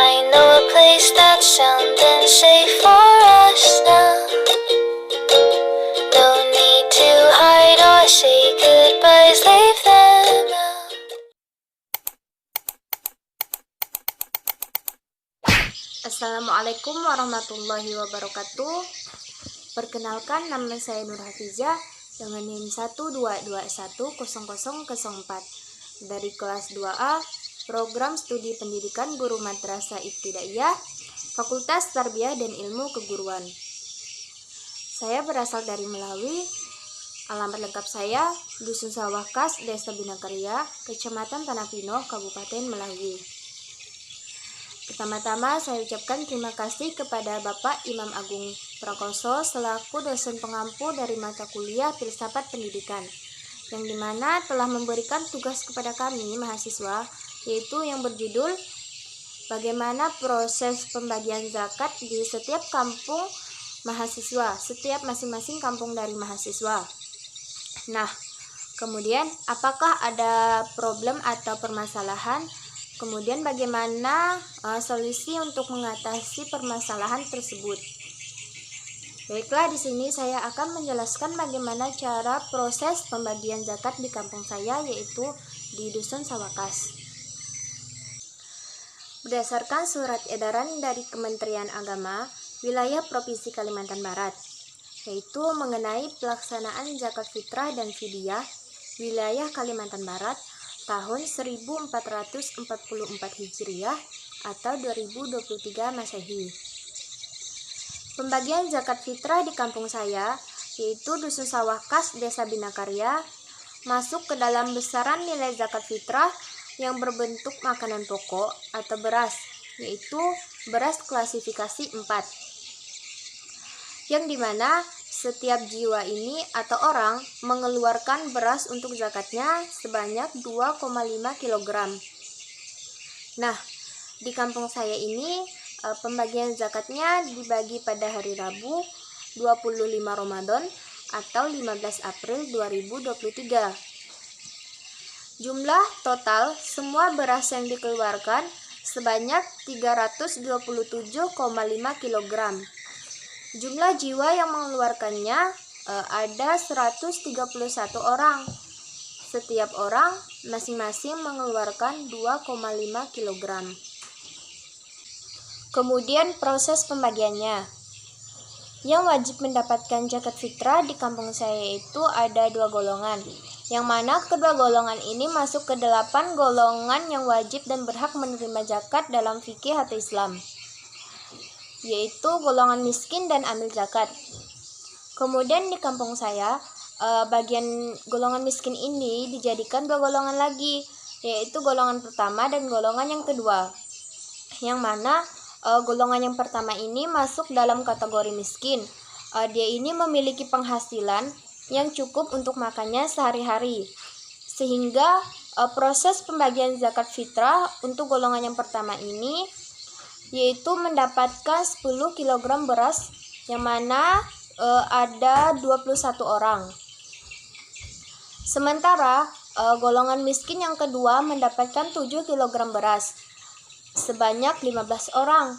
I know a place that's sound and safe for us now. No need to hide or say goodbyes, leave them out. Assalamualaikum warahmatullahi wabarakatuh. Perkenalkan, nama saya Nur Hafizah dengan NIM 122100004 dari kelas 2A Program Studi Pendidikan Guru Madrasah Ibtidaiyah Fakultas Tarbiyah dan Ilmu Keguruan. Saya berasal dari Melawi. Alamat lengkap saya Dusun Sawah Kas, Desa Binakarya, Kecamatan Tanah Pino, Kabupaten Melawi. Pertama-tama saya ucapkan terima kasih kepada Bapak Imam Agung Prakoso selaku dosen pengampu dari mata kuliah Filsafat Pendidikan, yang dimana telah memberikan tugas kepada kami mahasiswa, yaitu yang berjudul bagaimana proses pembagian zakat di setiap kampung mahasiswa, setiap masing-masing kampung dari mahasiswa. Nah, kemudian apakah ada problem atau permasalahan? Kemudian bagaimana solusi untuk mengatasi permasalahan tersebut? Baiklah, di sini saya akan menjelaskan bagaimana cara proses pembagian zakat di kampung saya, yaitu di Dusun Sawakas. Berdasarkan surat edaran dari Kementerian Agama Wilayah Provinsi Kalimantan Barat, yaitu mengenai pelaksanaan zakat fitrah dan fidyah wilayah Kalimantan Barat tahun 1444 Hijriah atau 2023 Masehi. Pembagian zakat fitrah di kampung saya, yaitu Dusun Sawah Kas, Desa Binakarya, masuk ke dalam besaran nilai zakat fitrah yang berbentuk makanan pokok atau beras, yaitu beras klasifikasi 4, yang dimana setiap jiwa ini atau orang mengeluarkan beras untuk zakatnya sebanyak 2,5 kg. Nah, di kampung saya ini pembagian zakatnya dibagi pada hari Rabu 25 Ramadan atau 15 April 2023. Jumlah total semua beras yang dikeluarkan sebanyak 327,5 kg. Jumlah jiwa yang mengeluarkannya ada 131 orang. Setiap orang masing-masing mengeluarkan 2,5 kg. Kemudian proses pembagiannya. Yang wajib mendapatkan zakat fitrah di kampung saya itu ada 2 golongan, yang mana kedua golongan ini masuk ke 8 golongan yang wajib dan berhak menerima zakat dalam fikih atau Islam, yaitu golongan miskin dan amil zakat. Kemudian di kampung saya, bagian golongan miskin ini dijadikan 2 golongan lagi, yaitu golongan pertama dan golongan yang kedua, yang mana golongan yang pertama ini masuk dalam kategori miskin. Dia ini memiliki penghasilan yang cukup untuk makannya sehari-hari, sehingga proses pembagian zakat fitrah untuk golongan yang pertama ini yaitu mendapatkan 10 kg beras, yang mana ada 21 orang. Sementara golongan miskin yang kedua mendapatkan 7 kg beras sebanyak 15 orang.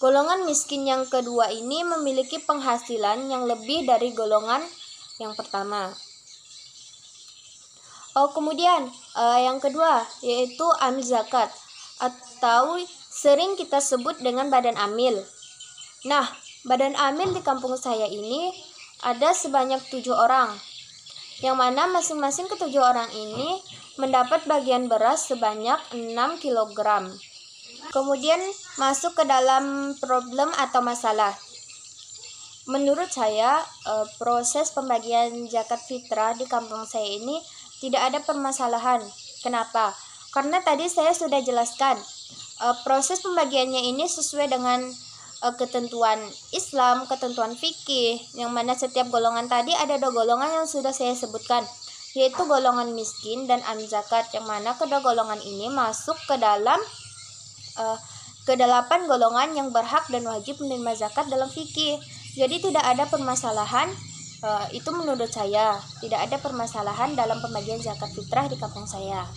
Golongan miskin yang kedua ini memiliki penghasilan yang lebih dari golongan yang pertama. Kemudian yang kedua yaitu amil zakat atau sering kita sebut dengan badan amil. Nah, badan amil di kampung saya ini ada sebanyak 7 orang, yang mana masing-masing ke-7 orang ini mendapat bagian beras sebanyak 6 kg. Kemudian masuk ke dalam problem atau masalah. Menurut saya, proses pembagian zakat fitrah di kampung saya ini tidak ada permasalahan. Kenapa? Karena tadi saya sudah jelaskan, proses pembagiannya ini sesuai dengan ketentuan Islam, ketentuan fikih, yang mana setiap golongan tadi ada 2 golongan yang sudah saya sebutkan, yaitu golongan miskin dan amil zakat, yang mana kedua golongan ini masuk ke dalam ke-8 golongan yang berhak dan wajib menerima zakat dalam fikih. Jadi tidak ada permasalahan, itu menurut saya tidak ada permasalahan dalam pembagian zakat fitrah di kampung saya.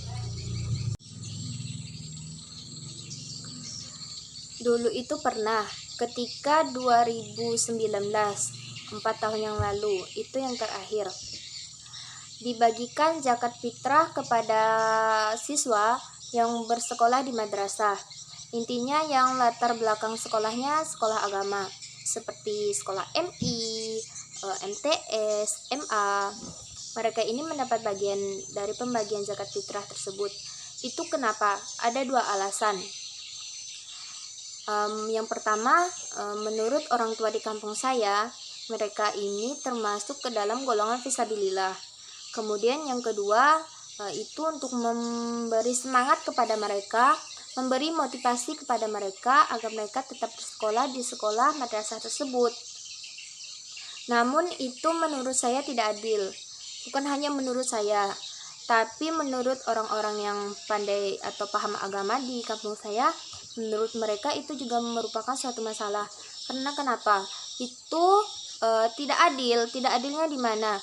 Dulu itu pernah ketika 2019, 4 tahun yang lalu, itu yang terakhir. Dibagikan zakat fitrah kepada siswa yang bersekolah di madrasah. Intinya yang latar belakang sekolahnya sekolah agama, seperti sekolah MI, MTS, MA. Mereka ini mendapat bagian dari pembagian zakat fitrah tersebut. Itu kenapa? Ada 2 alasan. Yang pertama, menurut orang tua di kampung saya, mereka ini termasuk ke dalam golongan fisabilillah. Kemudian yang kedua, itu untuk memberi semangat kepada mereka, memberi motivasi kepada mereka agar mereka tetap bersekolah di sekolah madrasah tersebut. Namun itu menurut saya tidak adil. Bukan hanya menurut saya, tapi menurut orang-orang yang pandai atau paham agama di kampung saya, menurut mereka itu juga merupakan suatu masalah. Karena kenapa? Itu tidak adil. Tidak adilnya di mana?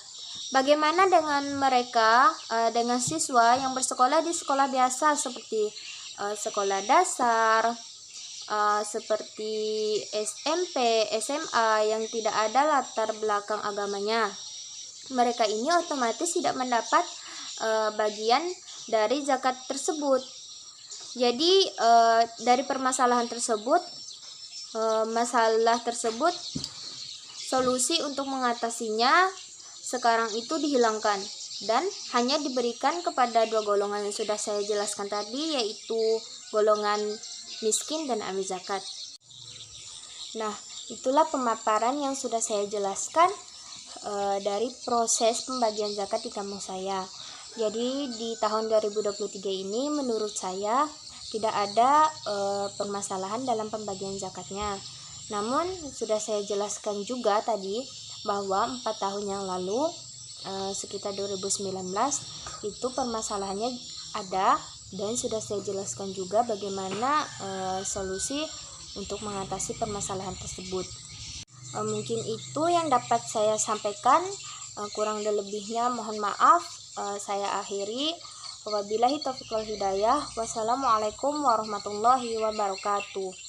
Bagaimana dengan mereka, dengan siswa yang bersekolah di sekolah biasa seperti sekolah dasar, seperti SMP, SMA yang tidak ada latar belakang agamanya? Mereka ini otomatis tidak mendapat bagian dari zakat tersebut. Jadi dari permasalahan tersebut, solusi untuk mengatasinya sekarang itu dihilangkan dan hanya diberikan kepada 2 golongan yang sudah saya jelaskan tadi, yaitu golongan miskin dan ahli zakat. Nah, itulah pemaparan yang sudah saya jelaskan dari proses pembagian zakat di kampung saya. Jadi di tahun 2023 ini menurut saya tidak ada permasalahan dalam pembagian zakatnya. Namun sudah saya jelaskan juga tadi bahwa 4 tahun yang lalu, sekitar 2019, itu permasalahannya ada, dan sudah saya jelaskan juga bagaimana solusi untuk mengatasi permasalahan tersebut. Mungkin itu yang dapat saya sampaikan. Kurang dan lebihnya mohon maaf. Saya akhiri. Wabillahi taufiq wal hidayah. Wassalamualaikum warahmatullahi wabarakatuh.